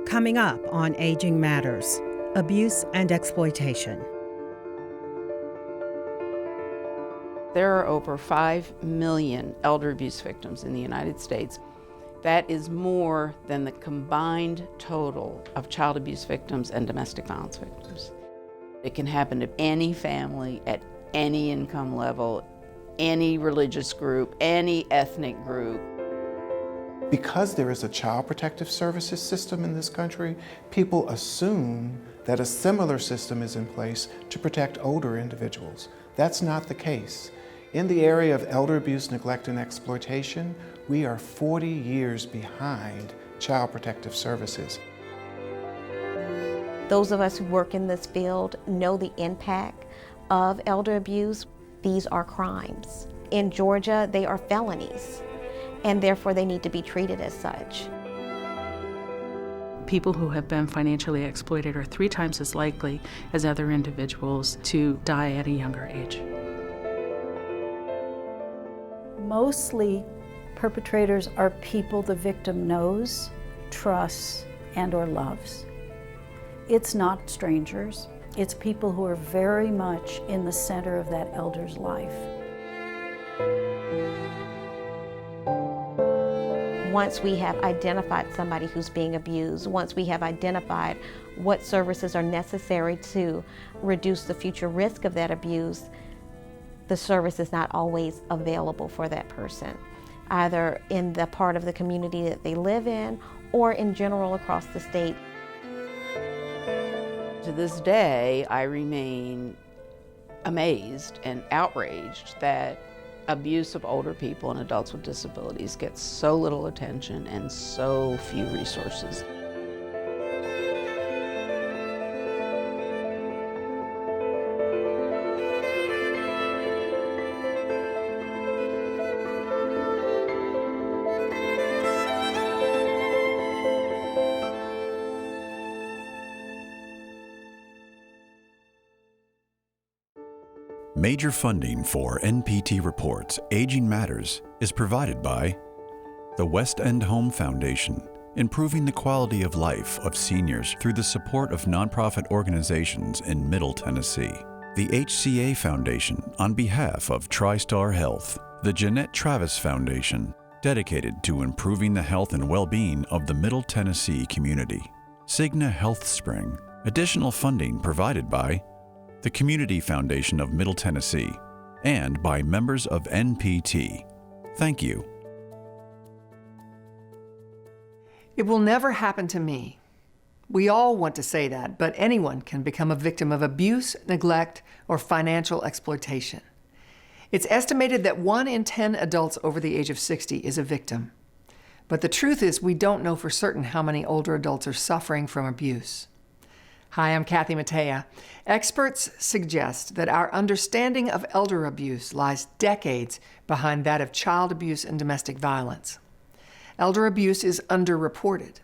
Coming up on Aging Matters, abuse and exploitation. There are over 5 million elder abuse victims in the United States. That is more than the combined total of child abuse victims and domestic violence victims. It can happen to any family at any income level, any religious group, any ethnic group. Because there is a child protective services system in this country, people assume that a similar system is in place to protect older individuals. That's not the case. In the area of elder abuse, neglect, and exploitation, we are 40 years behind child protective services. Those of us who work in this field know the impact of elder abuse. These are crimes. In Georgia, they are felonies, and therefore they need to be treated as such. People who have been financially exploited are 3 times as likely as other individuals to die at a younger age. Mostly, perpetrators are people the victim knows, trusts, and/or loves. It's not strangers. It's people who are very much in the center of that elder's life. Once we have identified somebody who's being abused, once we have identified what services are necessary to reduce the future risk of that abuse, the service is not always available for that person, either in the part of the community that they live in or in general across the state. To this day, I remain amazed and outraged that abuse of older people and adults with disabilities gets so little attention and so few resources. Major funding for NPT reports Aging Matters is provided by the West End Home Foundation, improving the quality of life of seniors through the support of nonprofit organizations in Middle Tennessee. The HCA Foundation on behalf of TriStar Health. The Jeanette Travis Foundation, dedicated to improving the health and well-being of the Middle Tennessee community. Cigna Health Spring. Additional funding provided by the Community Foundation of Middle Tennessee, and by members of NPT. Thank you. It will never happen to me. We all want to say that, but anyone can become a victim of abuse, neglect, or financial exploitation. It's estimated that 1 in 10 adults over the age of 60 is a victim. But the truth is, we don't know for certain how many older adults are suffering from abuse. Hi, I'm Kathy Mattea. Experts suggest that our understanding of elder abuse lies decades behind that of child abuse and domestic violence. Elder abuse is underreported.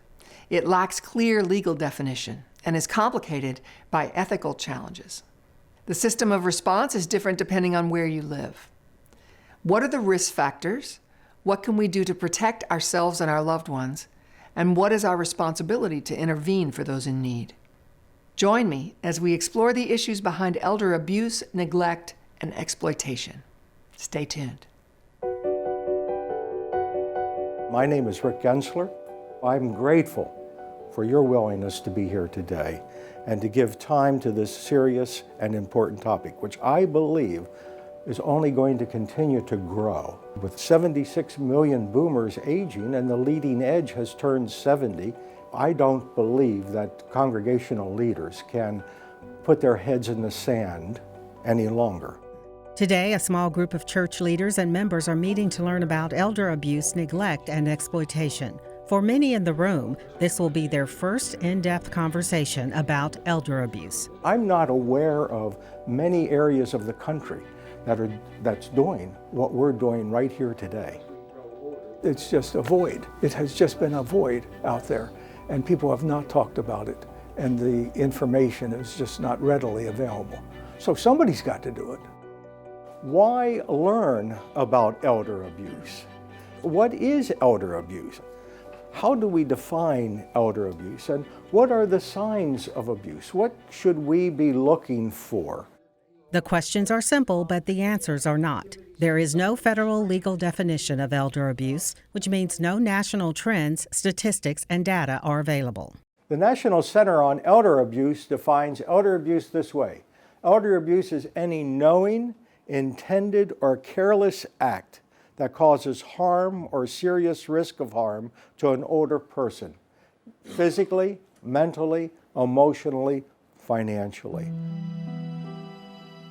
It lacks clear legal definition and is complicated by ethical challenges. The system of response is different depending on where you live. What are the risk factors? What can we do to protect ourselves and our loved ones? And what is our responsibility to intervene for those in need? Join me as we explore the issues behind elder abuse, neglect, and exploitation. Stay tuned. My name is Rick Gensler. I'm grateful for your willingness to be here today and to give time to this serious and important topic, which I believe is only going to continue to grow. With 76 million boomers aging and the leading edge has turned 70, I don't believe that congregational leaders can put their heads in the sand any longer. Today, a small group of church leaders and members are meeting to learn about elder abuse, neglect, and exploitation. For many in the room, this will be their first in-depth conversation about elder abuse. I'm not aware of many areas of the country that's doing what we're doing right here today. It's just a void. It has just been a void out there, and people have not talked about it, and the information is just not readily available. So somebody's got to do it. Why learn about elder abuse? What is elder abuse? how do we define elder abuse and what are the signs of abuse? What should we be looking for? The questions are simple, but the answers are not. There is no federal legal definition of elder abuse, which means no national trends, statistics, and data are available. The National Center on Elder Abuse defines elder abuse this way. Elder abuse is any knowing, intended, or careless act that causes harm or serious risk of harm to an older person, physically, mentally, emotionally, financially.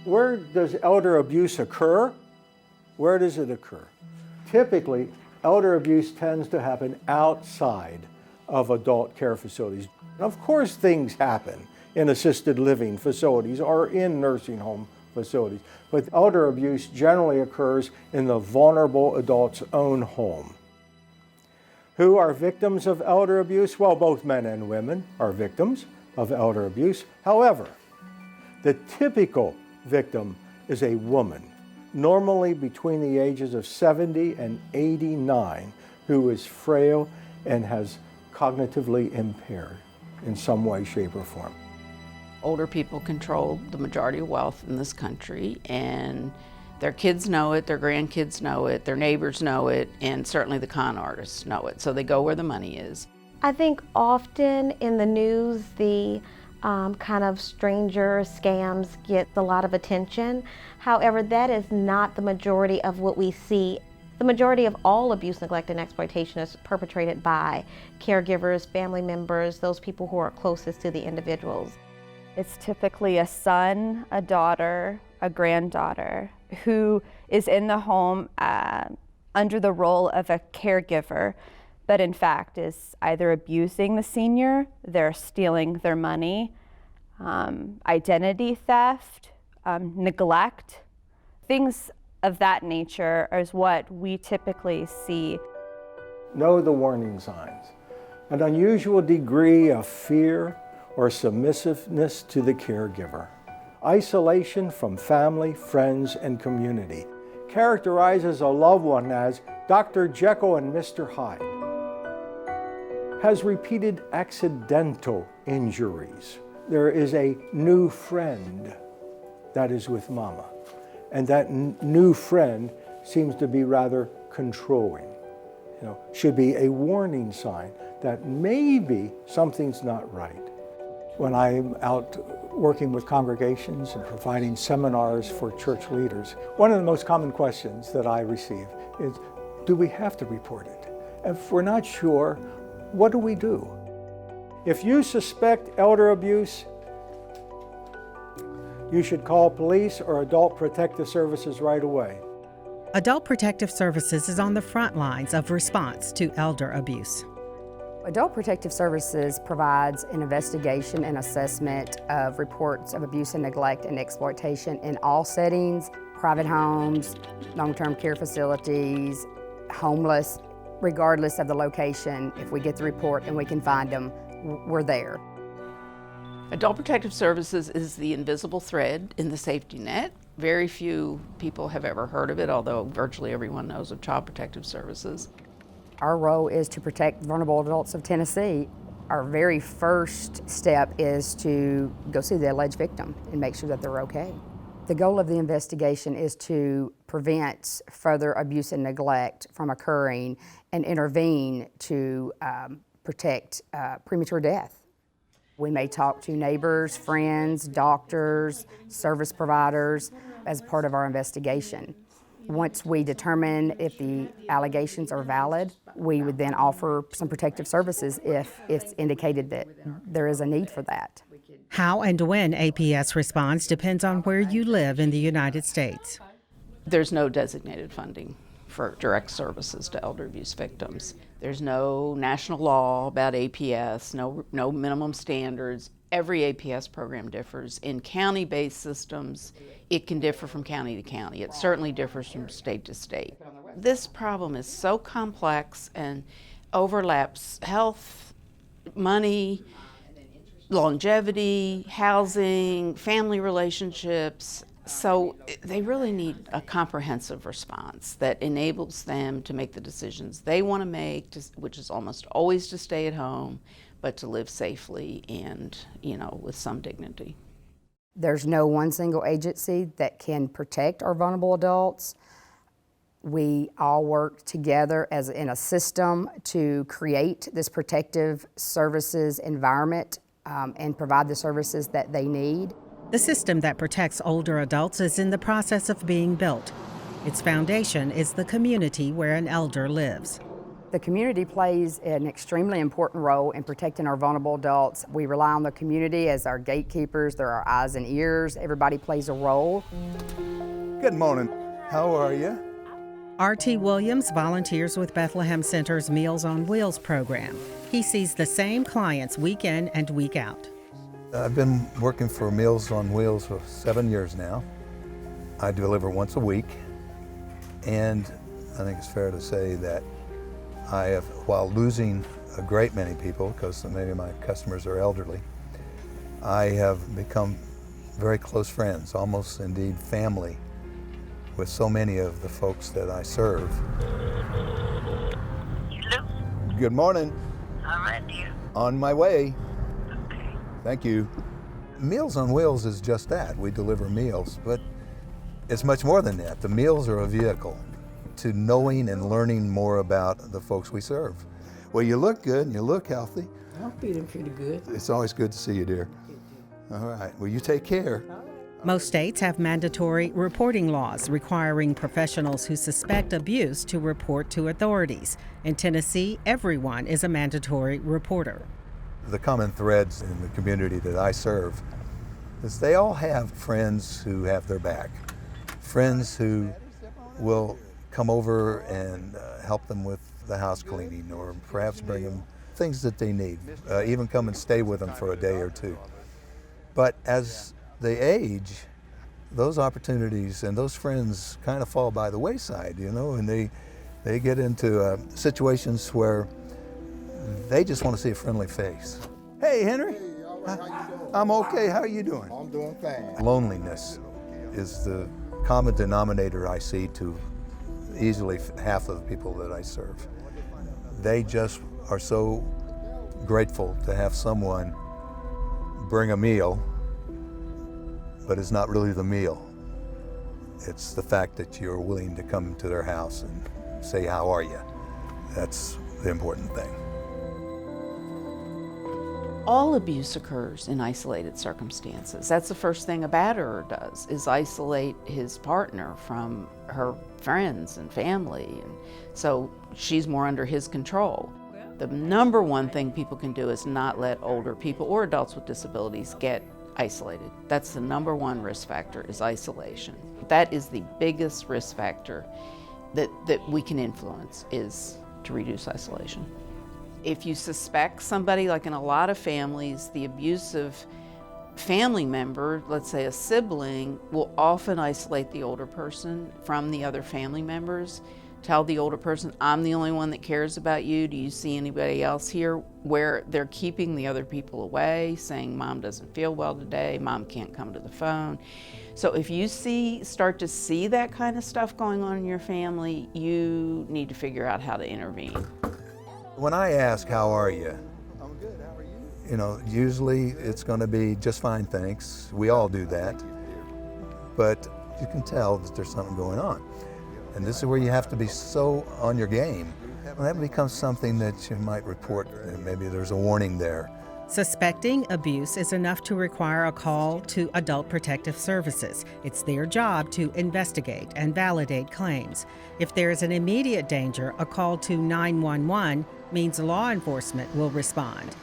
Where does elder abuse occur? Where does it occur? Typically, elder abuse tends to happen outside of adult care facilities. Of course, things happen in assisted living facilities or in nursing home facilities, but elder abuse generally occurs in the vulnerable adult's own home. Who are victims of elder abuse? Well, both men and women are victims of elder abuse. However, the typical victim is a woman, normally between the ages of 70 and 89, who is frail and has cognitively impaired in some way, shape, or form. Older people control the majority of wealth in this country, and their kids know it, their grandkids know it, their neighbors know it, and certainly the con artists know it. So they go where the money is. I think often in the news, the kind of stranger scams get a lot of attention. However, that is not the majority of what we see. The majority of all abuse, neglect, and exploitation is perpetrated by caregivers, family members, those people who are closest to the individuals. It's typically a son, a daughter, a granddaughter who is in the home under the role of a caregiver, but in fact is either abusing the senior, they're stealing their money, identity theft, neglect. Things of that nature is what we typically see. Know the warning signs. An unusual degree of fear or submissiveness to the caregiver. Isolation from family, friends, and community. Characterizes a loved one as Dr. Jekyll and Mr. Hyde. Has repeated accidental injuries. There is a new friend that is with mama. And that new friend seems to be rather controlling. Should be a warning sign that maybe something's not right. When I'm out working with congregations and providing seminars for church leaders, one of the most common questions that I receive is, do we have to report it? If we're not sure, what do we do? If you suspect elder abuse, you should call police or Adult Protective Services right away. Adult Protective Services is on the front lines of response to elder abuse. Adult Protective Services provides an investigation and assessment of reports of abuse and neglect and exploitation in all settings, private homes, long-term care facilities, homeless, regardless of the location. If we get the report and we can find them, we're there. Adult Protective Services is the invisible thread in the safety net. Very few people have ever heard of it, although virtually everyone knows of Child Protective Services. Our role is to protect vulnerable adults of Tennessee. Our very first step is to go see the alleged victim and make sure that they're okay. The goal of the investigation is to prevent further abuse and neglect from occurring and intervene to protect premature death. We may talk to neighbors, friends, doctors, service providers as part of our investigation. Once we determine if the allegations are valid, we would then offer some protective services if it's indicated that there is a need for that. How and when APS responds depends on where you live in the United States. There's no designated funding for direct services to elder abuse victims. There's no national law about APS, no minimum standards. Every APS program differs. In county-based systems, it can differ from county to county. It certainly differs from state to state. This problem is so complex and overlaps health, money, longevity, housing, family relationships, So they really need a comprehensive response that enables them to make the decisions they want to make, which is almost always to stay at home, but to live safely and, with some dignity. There's no one single agency that can protect our vulnerable adults. We all work together as in a system to create this protective services environment and provide the services that they need. The system that protects older adults is in the process of being built. Its foundation is the community where an elder lives. The community plays an extremely important role in protecting our vulnerable adults. We rely on the community as our gatekeepers. They're our eyes and ears. Everybody plays a role. Good morning. How are you? R.T. Williams volunteers with Bethlehem Center's Meals on Wheels program. He sees the same clients week in and week out. I've been working for Meals on Wheels for 7 years now. I deliver once a week, and I think it's fair to say that I have, while losing a great many people, because many of my customers are elderly, I have become very close friends, almost indeed family, with so many of the folks that I serve. Hello? Good morning. All right, dear. On my way. Okay. Thank you. Meals on Wheels is just that. We deliver meals, but it's much more than that. The meals are a vehicle to knowing and learning more about the folks we serve. Well, you look good and you look healthy. I'm feeling pretty good. It's always good to see you, dear. All right. Well, you take care. Most states have mandatory reporting laws requiring professionals who suspect abuse to report to authorities. In Tennessee, everyone is a mandatory reporter. The common threads in the community that I serve is they all have friends who have their back, friends who will come over and help them with the house cleaning, or perhaps bring them things that they need, even come and stay with them for a day or two. But as they age, those opportunities and those friends kind of fall by the wayside, and they get into situations where they just want to see a friendly face. Hey, Henry. Hey, all right, how you doing? I'm okay. How are you doing? I'm doing fine. Loneliness is the common denominator I see to easily half of the people that I serve. They just are so grateful to have someone bring a meal, but it's not really the meal. It's the fact that you're willing to come to their house and say, how are you? That's the important thing. All abuse occurs in isolated circumstances. That's the first thing a batterer does, is isolate his partner from her friends and family. And so she's more under his control. The number one thing people can do is not let older people or adults with disabilities get isolated. That's the number one risk factor, is isolation. That is the biggest risk factor that we can influence, is to reduce isolation. If you suspect somebody, like in a lot of families, the abusive family member, let's say a sibling, will often isolate the older person from the other family members. Tell the older person, I'm the only one that cares about you. Do you see anybody else here? Where they're keeping the other people away, saying mom doesn't feel well today, mom can't come to the phone. So if you start to see that kind of stuff going on in your family, you need to figure out how to intervene. When I ask, how are you? I'm good, how are you? Usually it's going to be just fine, thanks. We all do that. But you can tell that there's something going on. And this is where you have to be so on your game. Well, that becomes something that you might report, and maybe there's a warning there. Suspecting abuse is enough to require a call to Adult Protective Services. It's their job to investigate and validate claims. If there is an immediate danger, a call to 911 means law enforcement will respond.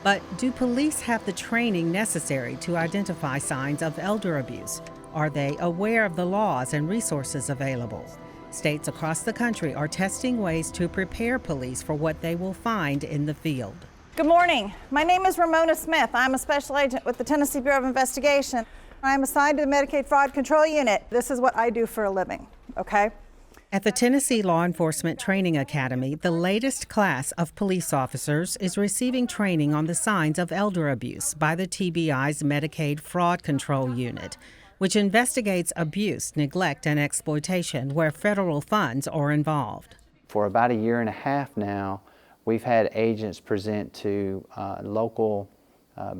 But do police have the training necessary to identify signs of elder abuse? Are they aware of the laws and resources available? States across the country are testing ways to prepare police for what they will find in the field. Good morning. My name is Ramona Smith. I'm a special agent with the Tennessee Bureau of Investigation. I'm assigned to the Medicaid Fraud Control Unit. This is what I do for a living, okay? At the Tennessee Law Enforcement Training Academy, the latest class of police officers is receiving training on the signs of elder abuse by the TBI's Medicaid Fraud Control Unit. which investigates abuse, neglect, and exploitation where federal funds are involved. For about a year and a half now, we've had agents present to local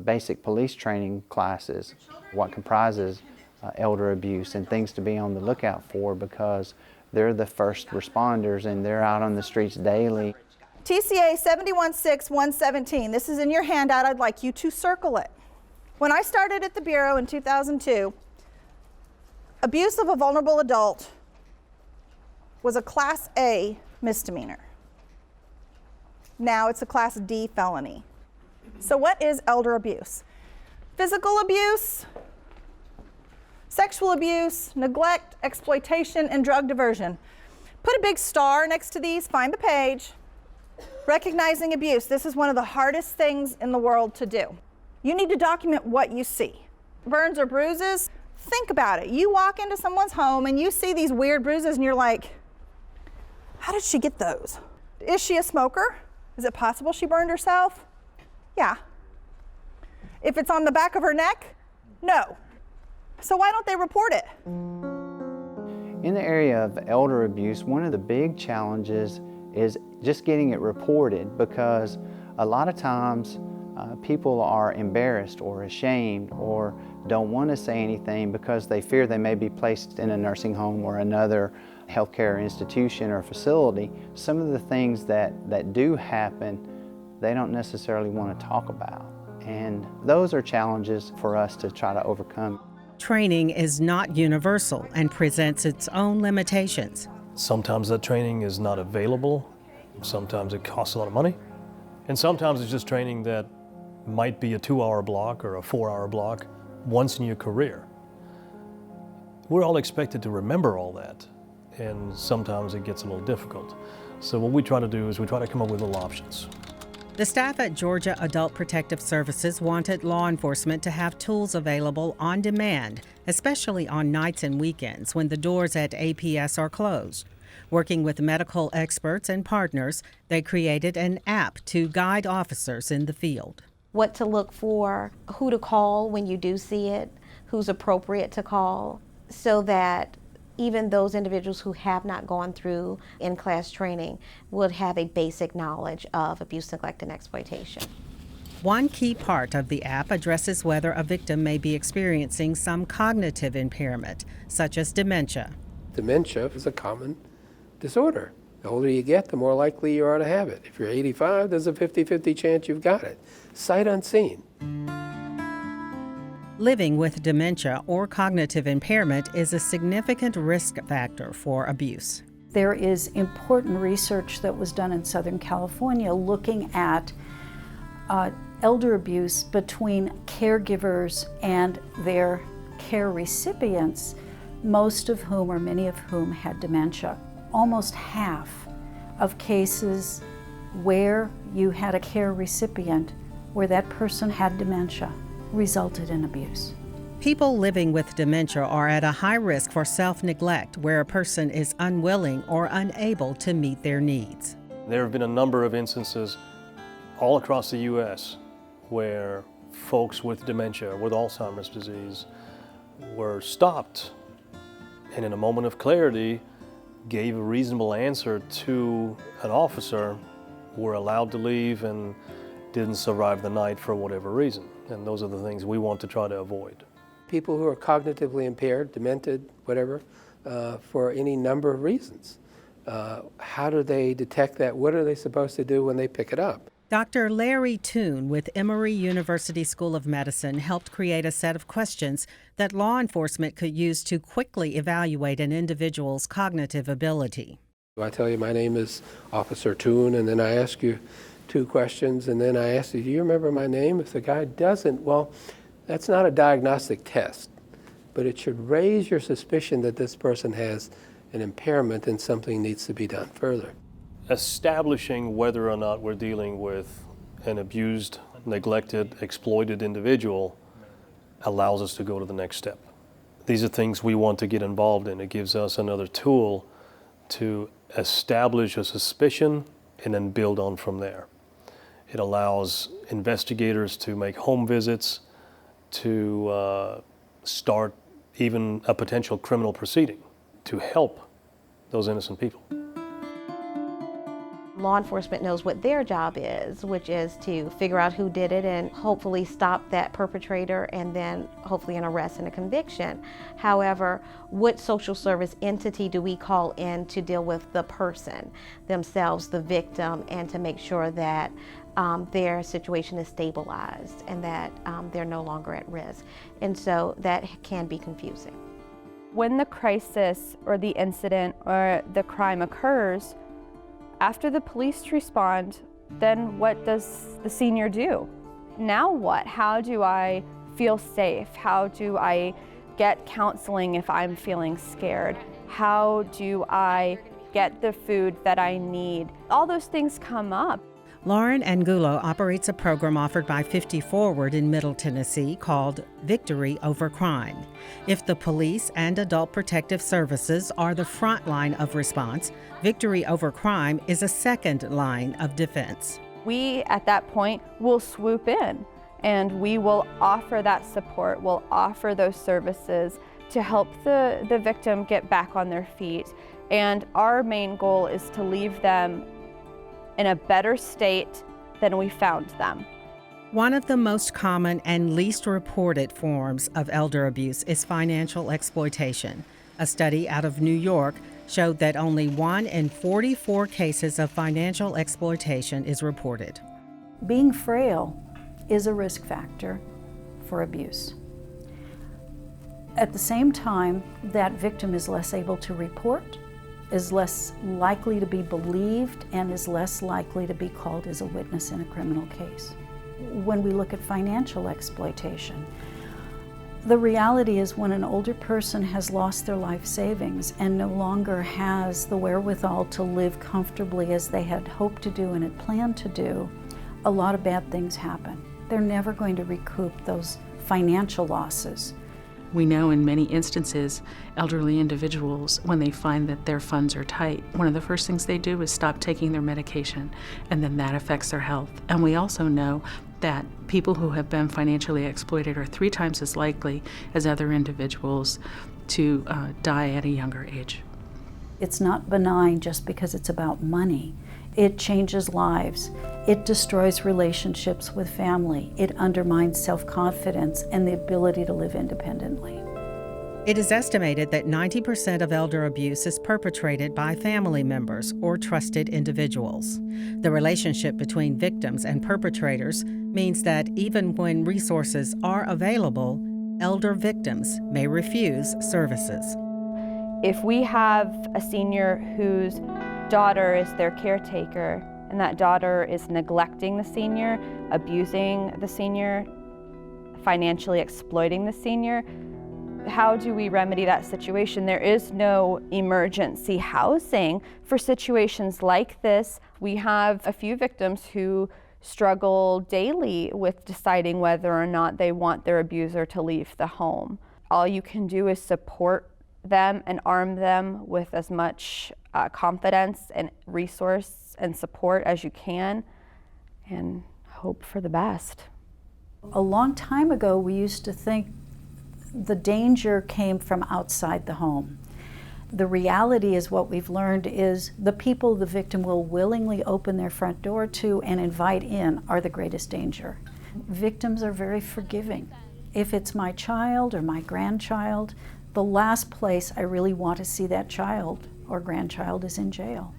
basic police training classes, what comprises elder abuse and things to be on the lookout for, because they're the first responders and they're out on the streets daily. TCA 716117, this is in your handout. I'd like you to circle it. When I started at the Bureau in 2002, abuse of a vulnerable adult was a Class A misdemeanor. Now it's a Class D felony. So what is elder abuse? Physical abuse, sexual abuse, neglect, exploitation, and drug diversion. Put a big star next to these, find the page. Recognizing abuse. This is one of the hardest things in the world to do. You need to document what you see. Burns or bruises, think about it. You walk into someone's home and you see these weird bruises and you're like, how did she get those? Is she a smoker? Is it possible she burned herself? Yeah. If it's on the back of her neck? No. So why don't they report it? In the area of elder abuse, one of the big challenges is just getting it reported, because a lot of times people are embarrassed or ashamed or don't want to say anything because they fear they may be placed in a nursing home or another healthcare institution or facility. Some of the things that do happen, they don't necessarily want to talk about. And those are challenges for us to try to overcome. Training is not universal and presents its own limitations. Sometimes that training is not available. Sometimes it costs a lot of money. And sometimes it's just training that might be a 2-hour block or a 4-hour block once in your career. We're all expected to remember all that, and sometimes it gets a little difficult. So what we try to do is we try to come up with little options. The staff at Georgia Adult Protective Services wanted law enforcement to have tools available on demand, especially on nights and weekends when the doors at APS are closed. Working with medical experts and partners, they created an app to guide officers in the field. What to look for, who to call when you do see it, who's appropriate to call, so that even those individuals who have not gone through in-class training would have a basic knowledge of abuse, neglect, and exploitation. One key part of the app addresses whether a victim may be experiencing some cognitive impairment, such as dementia. Dementia is a common disorder. The older you get, the more likely you are to have it. If you're 85, there's a 50-50 chance you've got it. Sight unseen. Living with dementia or cognitive impairment is a significant risk factor for abuse. There is important research that was done in Southern California looking at elder abuse between caregivers and their care recipients, most of whom or many of whom had dementia. Almost half of cases where you had a care recipient where that person had dementia resulted in abuse. People living with dementia are at a high risk for self-neglect, where a person is unwilling or unable to meet their needs. There have been a number of instances all across the U.S. where folks with dementia, with Alzheimer's disease, were stopped and in a moment of clarity gave a reasonable answer to an officer, were allowed to leave and didn't survive the night for whatever reason. And those are the things we want to try to avoid. People who are cognitively impaired, demented, whatever, for any number of reasons. How do they detect that? What are they supposed to do when they pick it up? Dr. Larry Toon with Emory University School of Medicine helped create a set of questions that law enforcement could use to quickly evaluate an individual's cognitive ability. I tell you, my name is Officer Toon, and then I ask you 2 questions, and then I ask you, do you remember my name? If the guy doesn't, well, that's not a diagnostic test, but it should raise your suspicion that this person has an impairment and something needs to be done further. Establishing whether or not we're dealing with an abused, neglected, exploited individual allows us to go to the next step. These are things we want to get involved in. It gives us another tool to establish a suspicion and then build on from there. It allows investigators to make home visits, to start even a potential criminal proceeding to help those innocent people. Law enforcement knows what their job is, which is to figure out who did it and hopefully stop that perpetrator and then hopefully an arrest and a conviction. However, what social service entity do we call in to deal with the person themselves, the victim, and to make sure that their situation is stabilized and that they're no longer at risk? And so that can be confusing. When the crisis or the incident or the crime occurs, after the police respond, then what does the senior do? Now what? How do I feel safe? How do I get counseling if I'm feeling scared? How do I get the food that I need? All those things come up. Lauren Angulo operates a program offered by 50 Forward in Middle Tennessee called Victory Over Crime. If the police and adult protective services are the front line of response, Victory Over Crime is a second line of defense. We, at that point, will swoop in and we will offer that support, we'll offer those services to help the victim get back on their feet. And our main goal is to leave them in a better state than we found them. One of the most common and least reported forms of elder abuse is financial exploitation. A study out of New York showed that only 1 in 44 cases of financial exploitation is reported. Being frail is a risk factor for abuse. At the same time, that victim is less able to report, is less likely to be believed, and is less likely to be called as a witness in a criminal case. When we look at financial exploitation, the reality is when an older person has lost their life savings and no longer has the wherewithal to live comfortably as they had hoped to do and had planned to do, a lot of bad things happen. They're never going to recoup those financial losses. We know in many instances, elderly individuals, when they find that their funds are tight, one of the first things they do is stop taking their medication, and then that affects their health. And we also know that people who have been financially exploited are 3 times as likely as other individuals to die at a younger age. It's not benign just because it's about money. It changes lives. It destroys relationships with family. It undermines self-confidence and the ability to live independently. It is estimated that 90% of elder abuse is perpetrated by family members or trusted individuals. The relationship between victims and perpetrators means that even when resources are available, elder victims may refuse services. If we have a senior whose daughter is their caretaker, and that daughter is neglecting the senior, abusing the senior, financially exploiting the senior, how do we remedy that situation? There is no emergency housing for situations like this. We have a few victims who struggle daily with deciding whether or not they want their abuser to leave the home. All you can do is support them and arm them with as much confidence and resource and support as you can, and hope for the best. A long time ago, we used to think the danger came from outside the home. The reality is what we've learned is the people the victim will willingly open their front door to and invite in are the greatest danger. Victims are very forgiving. If it's my child or my grandchild, the last place I really want to see that child or grandchild is in jail.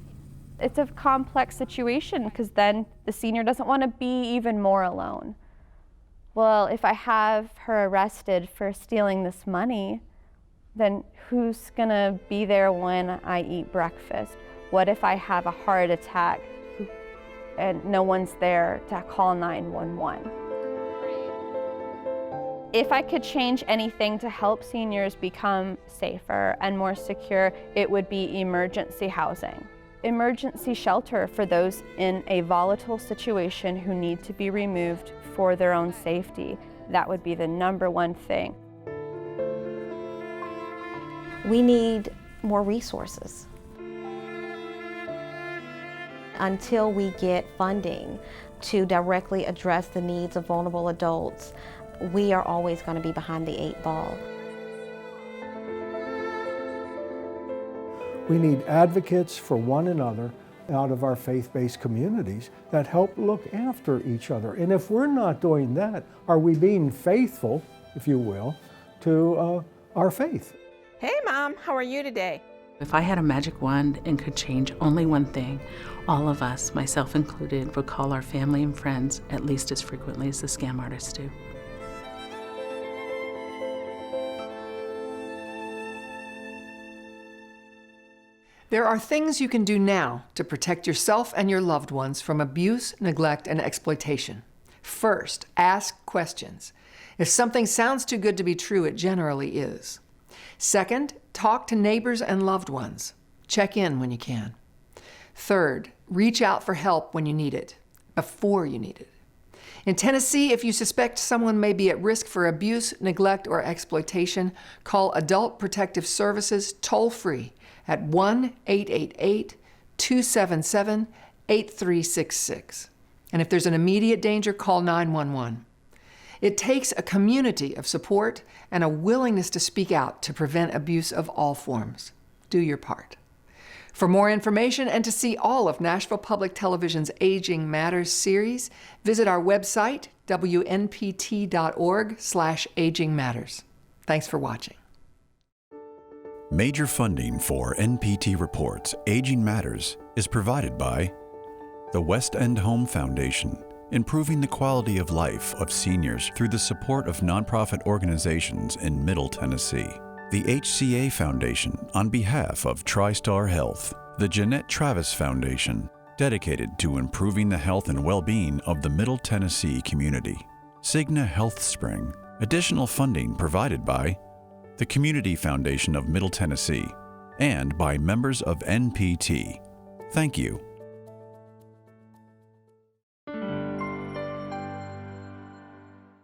It's a complex situation because then the senior doesn't want to be even more alone. Well, if I have her arrested for stealing this money, then who's gonna be there when I eat breakfast? What if I have a heart attack and no one's there to call 911? If I could change anything to help seniors become safer and more secure, it would be emergency housing. Emergency shelter for those in a volatile situation who need to be removed for their own safety. That would be the #1 thing. We need more resources. Until we get funding to directly address the needs of vulnerable adults, we are always going to be behind the 8 ball. We need advocates for one another out of our faith-based communities that help look after each other. And if we're not doing that, are we being faithful, if you will, to our faith? Hey Mom, how are you today? If I had a magic wand and could change only one thing, all of us, myself included, would call our family and friends at least as frequently as the scam artists do. There are things you can do now to protect yourself and your loved ones from abuse, neglect, and exploitation. First, ask questions. If something sounds too good to be true, it generally is. Second, talk to neighbors and loved ones. Check in when you can. Third, reach out for help when you need it, before you need it. In Tennessee, if you suspect someone may be at risk for abuse, neglect, or exploitation, call Adult Protective Services toll-free at 1-888-277-8366. And if there's an immediate danger, call 911. It takes a community of support and a willingness to speak out to prevent abuse of all forms. Do your part. For more information and to see all of Nashville Public Television's Aging Matters series, visit our website, wnpt.org/agingmatters. Thanks for watching. Major funding for NPT Reports Aging Matters is provided by the West End Home Foundation, improving the quality of life of seniors through the support of nonprofit organizations in Middle Tennessee. The HCA Foundation on behalf of TriStar Health. The Jeanette Travis Foundation, dedicated to improving the health and well-being of the Middle Tennessee community. Cigna Health Spring. Additional funding provided by the Community Foundation of Middle Tennessee and by members of NPT. Thank you.